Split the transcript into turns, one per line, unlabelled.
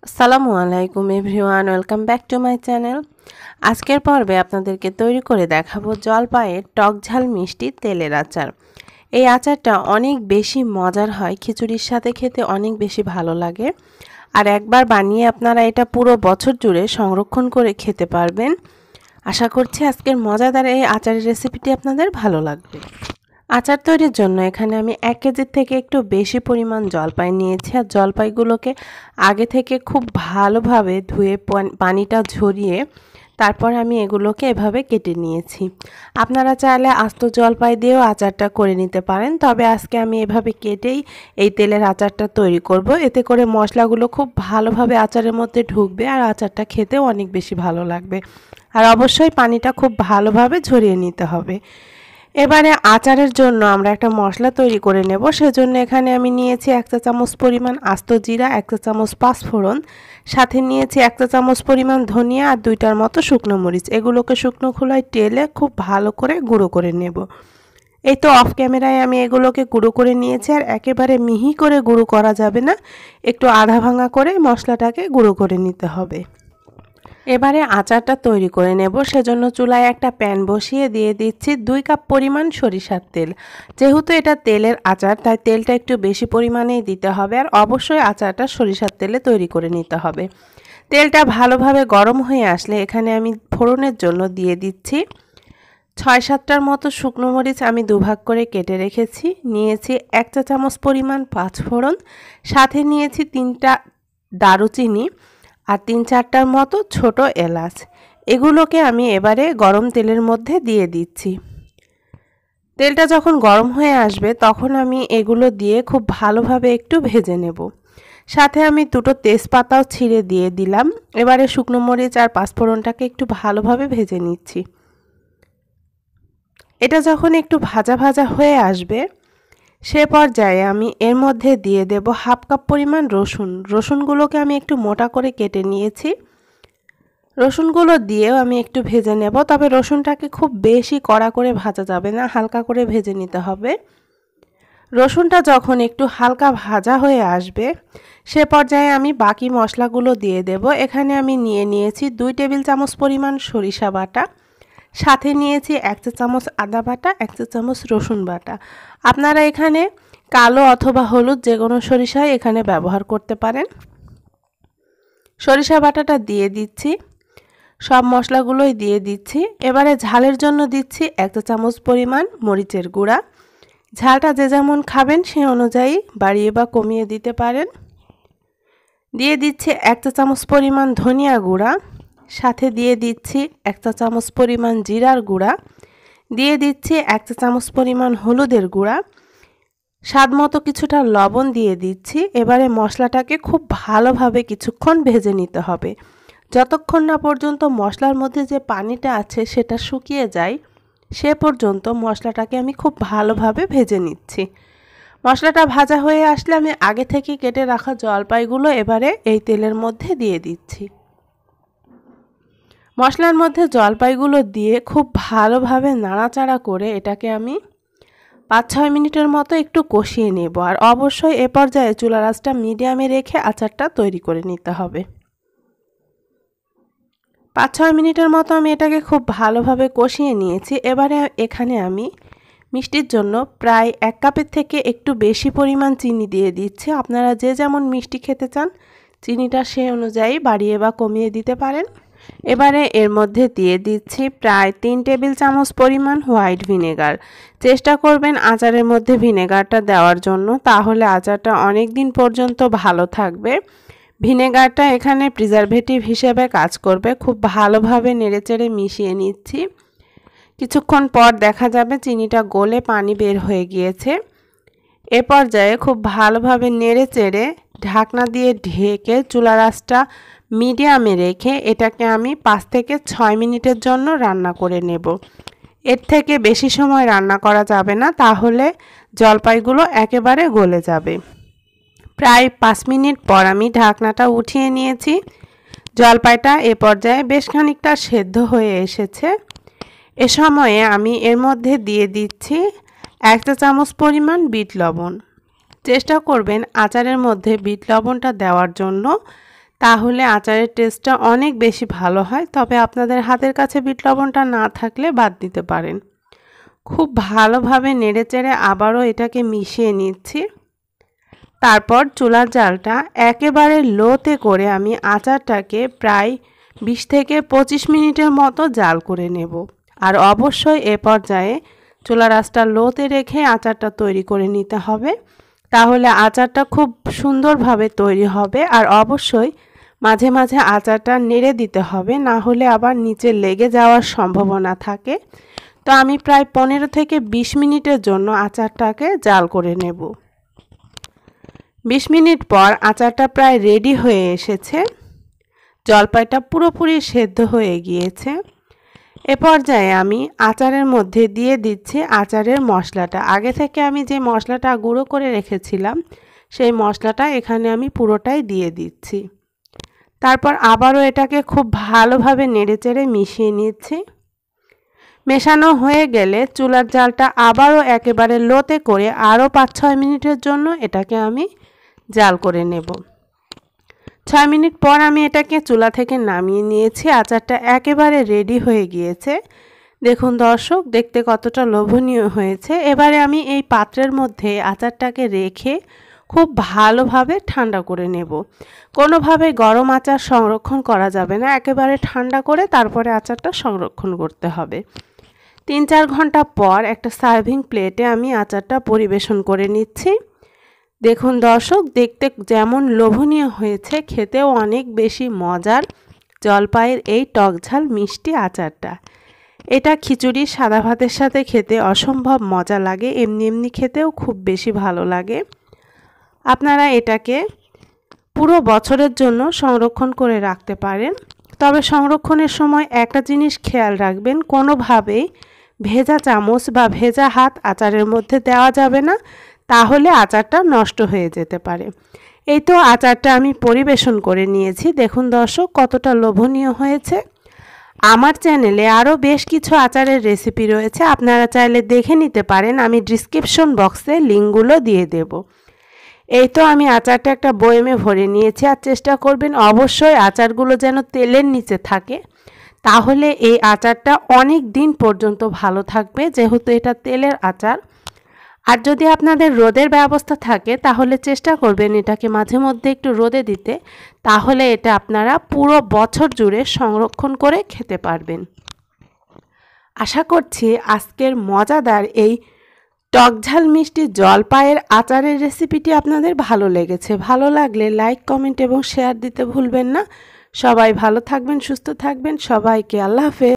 আসসালামু আলাইকুম everyone, welcome back to my channel. আজকের পর্বে আপনাদেরকে তৈরি করে দেখাবো জলপাইয়ের টক ঝাল মিষ্টি তেলের আচার। এই আচারটা অনেক বেশি মজার হয়, খিচুড়ির সাথে খেতে অনেক বেশি ভালো লাগে। আর একবার বানিয়ে আপনারা এটা পুরো বছর জুড়ে সংরক্ষণ করে খেতে পারবেন। আশা করছি আজকের মজাদার এই আচারের রেসিপিটি আপনাদের ভালো লাগবে। আচার তৈরির জন্য এখানে আমি 1 কেজির থেকে একটু বেশি পরিমাণ জলপাই নিয়েছি। আর জলপাইগুলোকে আগে থেকে খুব ভালোভাবে ধুয়ে পানিটা ঝরিয়ে তারপর আমি এগুলোকে এভাবে কেটে নিয়েছি। আপনারা চাইলে আস্ত জলপাই দিয়েও আচারটা করে নিতে পারেন, তবে আজকে আমি এভাবে কেটেই এই তেলের আচারটা তৈরি করব। এতে করে মশলাগুলো খুব ভালোভাবে আচারের মধ্যে ঢুকবে আর আচারটা খেতেও অনেক বেশি ভালো লাগবে। আর অবশ্যই পানিটা খুব ভালোভাবে ঝরিয়ে নিতে হবে। এবারে আচারের জন্য আমরা একটা মশলা তৈরি করে নেব। সেজন্য এখানে আমি নিয়েছি 1 চা চামচ পরিমাণ আস্ত জিরা, 1 চা চামচ পাঁচফোড়ন, সাথে নিয়েছি 1 চা চামচ পরিমাণ ধনিয়া আর 2টার মতো শুকনো মরিচ। এগুলোকে শুকনো খোলায় টেলে খুব ভালো করে গুঁড়ো করে নেব। এই তো অফ ক্যামেরায় আমি এগুলোকে গুঁড়ো করে নিয়েছি। আর একেবারে মিহি করে গুঁড়ো করা যাবে না, একটু আধা ভাঙা করে মশলাটাকে গুঁড়ো করে নিতে হবে। এবারে আচারটা তৈরি করে নেব। সেজন্য চুলায় একটা প্যান বসিয়ে দিয়ে দিচ্ছি 2 কাপ পরিমাণ সরিষার তেল। যেহেতু এটা তেলের আচার, তাই তেলটা একটু বেশি পরিমাণেই দিতে হবে। আর অবশ্যই আচারটা সরিষার তেলে তৈরি করে নিতে হবে। তেলটা ভালোভাবে গরম হয়ে আসলে এখানে আমি ফোড়নের জন্য দিয়ে দিচ্ছি 6-7টার মতো শুকনো মরিচ আমি দুভাগ করে কেটে রেখেছি। নিয়েছি 1 চা চামচ পরিমাণ পাঁচফোড়ন, সাথে নিয়েছি 3টা দারুচিনি আর 3-4টার মতো ছোট এলাচ। এগুলোকে আমি এবারে গরম তেলের মধ্যে দিয়ে দিচ্ছি। তেলটা যখন গরম হয়ে আসবে তখন আমি এগুলো দিয়ে খুব ভালোভাবে একটু ভেজে নেব। সাথে আমি 2টো তেজপাতাও ছিঁড়ে দিয়ে দিলাম। এবারে শুকনো মরিচ আর পাঁচফোড়নটাকে একটু ভালোভাবে ভেজে নিচ্ছি। এটা যখন একটু ভাজা ভাজা হয়ে আসবে সে পর্যায়ে আমি এর মধ্যে দিয়ে দেব 1/2 কাপ পরিমাণ রসুন। রসুনগুলোকে আমি একটু মোটা করে কেটে নিয়েছি। রসুনগুলো দিয়েও আমি একটু ভেজে নেব, তবে রসুনটাকে খুব বেশি কড়া করে ভাজা যাবে না, হালকা করে ভেজে নিতে হবে। রসুনটা যখন একটু হালকা ভাজা হয়ে আসবে সে পর্যায়ে আমি বাকি মশলাগুলো দিয়ে দেব। এখানে আমি নিয়েছি 2 টেবিল চামচ পরিমাণ সরিষা বাটা, সাথে নিয়েছি 1 চা চামচ আদা বাটা, 1 চা চামচ রসুন বাটা। আপনারা এখানে কালো অথবা হলুদ যে কোনো সরিষাই এখানে ব্যবহার করতে পারেন। সরিষা বাটাটা দিয়ে দিচ্ছি, সব মশলাগুলোই দিয়ে দিচ্ছি। এবারে ঝালের জন্য দিচ্ছি 1 চা চামচ পরিমাণ মরিচের গুঁড়া। ঝালটা যে যেমন খাবেন সে অনুযায়ী বাড়িয়ে বা কমিয়ে দিতে পারেন। দিয়ে দিচ্ছি 1 চা চামচ পরিমাণ ধনিয়া গুঁড়া, সাথে দিয়ে দিচ্ছি 1 চা চামচ পরিমাণ জিরার গুঁড়া, দিয়ে দিচ্ছি 1 চা চামচ পরিমাণ হলুদের গুঁড়া, স্বাদমতো কিছুটা লবণ দিয়ে দিচ্ছি। এবারে মশলাটাকে খুব ভালোভাবে কিছুক্ষণ ভেজে নিতে হবে। যতক্ষণ না পর্যন্ত মশলার মধ্যে যে পানিটা আছে সেটা শুকিয়ে যায় সে পর্যন্ত মশলাটাকে আমি খুব ভালোভাবে ভেজে নিচ্ছি। মশলাটা ভাজা হয়ে আসলে আমি আগে থেকে কেটে রাখা জলপাইগুলো এবারে এই তেলের মধ্যে দিয়ে দিচ্ছি। মশলার মধ্যে জলপাইগুলো দিয়ে খুব ভালোভাবে নাড়াচাড়া করে এটাকে আমি 5-6 মিনিটের মতো একটু কষিয়ে নেব। আর অবশ্যই এ পর্যায়ে চুলার আঁচটা মিডিয়ামে রেখে আচারটা তৈরি করে নিতে হবে। 5-6 মিনিটের মতো আমি এটাকে খুব ভালোভাবে কষিয়ে নিয়েছি। এবারে এখানে আমি মিষ্টির জন্য প্রায় 1 কাপের থেকে একটু বেশি পরিমাণ চিনি দিয়ে দিচ্ছি। আপনারা যে যেমন মিষ্টি খেতে চান চিনিটা সে অনুযায়ী বাড়িয়ে বা কমিয়ে দিতে পারেন। এবারে এর মধ্যে দিয়ে দিচ্ছি প্রায় 3 টেবিল চামচ পরিমাণ হোয়াইট ভিনেগার। চেষ্টা করবেন আচারের মধ্যে ভিনেগারটা দেওয়ার জন্য, তাহলে আচারটা অনেক দিন পর্যন্ত ভালো থাকবে। ভিনেগারটা এখানে প্রিজারভেটিভ হিসেবে কাজ করবে। খুব ভালোভাবে নেড়েচেড়ে মিশিয়ে নিচ্ছি। কিছুক্ষণ পর দেখা যাবে চিনিটা গলে পানি বের হয়ে গিয়েছে। এ পর্যায়ে খুব ভালোভাবে নেড়েচেড়ে ঢাকনা দিয়ে ঢেকে চুলার আঁচটা মিডিয়ামে রেখে এটাকে আমি 5 থেকে 6 মিনিটের জন্য রান্না করে নেব। এর থেকে বেশি সময় রান্না করা যাবে না, তাহলে জলপাইগুলো একেবারে গলে যাবে। প্রায় 5 মিনিট পর আমি ঢাকনাটা উঠিয়ে নিয়েছি। জলপাইটা এ পর্যায়ে বেশ খানিকটা সেদ্ধ হয়ে এসেছে। এ সময়ে আমি এর মধ্যে দিয়ে দিচ্ছি 1 চা চামচ পরিমাণ বিট লবণ। চেষ্টা করবেন আচারের মধ্যে বিট লবণটা দেওয়ার জন্য, তাহলে আচারের টেস্টটা অনেক বেশি ভালো হয়। তবে আপনাদের হাতের কাছে বিট লবণটা না থাকলে বাদ দিতে পারেন। খুব ভালোভাবে নেড়েচেড়ে আবারও এটাকে মিশিয়ে নিচ্ছি। তারপর চুলার জালটা একেবারে লোতে করে আমি আচারটাকে প্রায় 20 থেকে 25 মিনিটের মতো জাল করে নেব। আর অবশ্যই এ পর্যায়ে চুলার আঁচটা লোতে রেখে আচারটা তৈরি করে নিতে হবে। তাহলে আচারটা খুব সুন্দরভাবে তৈরি হবে। আর অবশ্যই মাঝে মাঝে আচারটা নেড়ে দিতে হবে, না হলে আবার নিচে লেগে যাওয়ার সম্ভাবনা থাকে। তো আমি প্রায় 15 থেকে 20 মিনিটের জন্য আচারটাকে জাল করে নেব। 20 মিনিট পর আচারটা প্রায় রেডি হয়ে এসেছে। জলপাইটা পুরোপুরি সেদ্ধ হয়ে গিয়েছে। এ পর্যায়ে আমি আচারের মধ্যে দিয়ে দিচ্ছি আচারের মশলাটা। আগে থেকে আমি যে মশলাটা গুঁড়ো করে রেখেছিলাম সেই মশলাটা এখানে আমি পুরোটাই দিয়ে দিচ্ছি। তারপর আবারও এটাকে খুব ভালোভাবে নেড়েচেড়ে মিশিয়ে নিচ্ছি। মেশানো হয়ে গেলে চুলার জালটা আবারও একেবারে লোতে করে আরও 5-6 মিনিটের জন্য এটাকে আমি জাল করে নেব। 6 মিনিট পর আমি এটাকে চুলা থেকে নামিয়ে নিয়েছি। আচারটা একেবারে রেডি হয়ে গিয়েছে। দেখুন দর্শক, দেখতে কতটা লোভনীয় হয়েছে। এবারে আমি এই পাত্রের মধ্যে আচারটাকে রেখে খুব ভালোভাবে ঠান্ডা করে নেব। কোনোভাবে গরম আচার সংরক্ষণ করা যাবে না, একেবারে ঠান্ডা করে তারপরে আচারটা সংরক্ষণ করতে হবে। 3-4 ঘন্টা পর একটা সার্ভিং প্লেটে আমি আচারটা পরিবেশন করে নিচ্ছি। দেখুন দর্শক, দেখতে যেমন লোভনীয় হয়েছে, খেতেও অনেক বেশি মজার জলপাইয়ের এই টক ঝাল মিষ্টি আচারটা। এটা খিচুড়ি সাদা ভাতের সাথে খেতে অসম্ভব মজা লাগে, এমনি এমনি খেতেও খুব বেশি ভালো লাগে। আপনারা এটাকে পুরো বছরের জন্য সংরক্ষণ করে রাখতে পারেন। তবে সংরক্ষণের সময় একটা জিনিস খেয়াল রাখবেন, কোনোভাবেই ভেজা চামচ বা ভেজা হাত আচারের মধ্যে দেওয়া যাবে না, তাহলে আচারটা নষ্ট হয়ে যেতে পারে। এই তো আচারটা আমি পরিবেশন করে নিয়েছি। দেখুন দর্শক, কতটা লোভনীয় হয়েছে। আমার চ্যানেলে আরও বেশ কিছু আচারের রেসিপি রয়েছে, আপনারা চাইলে দেখে নিতে পারেন। আমি ডিসক্রিপশন বক্সে লিঙ্কগুলো দিয়ে দেব। এই তো আমি আচারটা একটা বয়মে ভরে নিয়েছি। আর চেষ্টা করবেন অবশ্যই আচারগুলো যেন তেলের নিচে থাকে, তাহলে এই আচারটা অনেক দিন পর্যন্ত ভালো থাকবে, যেহেতু এটা তেলের আচার। আর যদি আপনাদের রোদের ব্যবস্থা থাকে তাহলে চেষ্টা করবেন এটাকে মাঝে মধ্যে একটু রোদে দিতে, তাহলে এটা আপনারা পুরো বছর জুড়ে সংরক্ষণ করে খেতে পারবেন। আশা করছি আজকের মজাদার এই টক ঝাল মিষ্টি জলপাইয়ের আচারের রেসিপিটি আপনাদের ভালো লেগেছে। ভালো লাগলে লাইক, কমেন্ট এবং শেয়ার দিতে ভুলবেন না। সবাই ভালো থাকবেন, সুস্থ থাকবেন। সবাইকে আল্লাহ হাফেজ।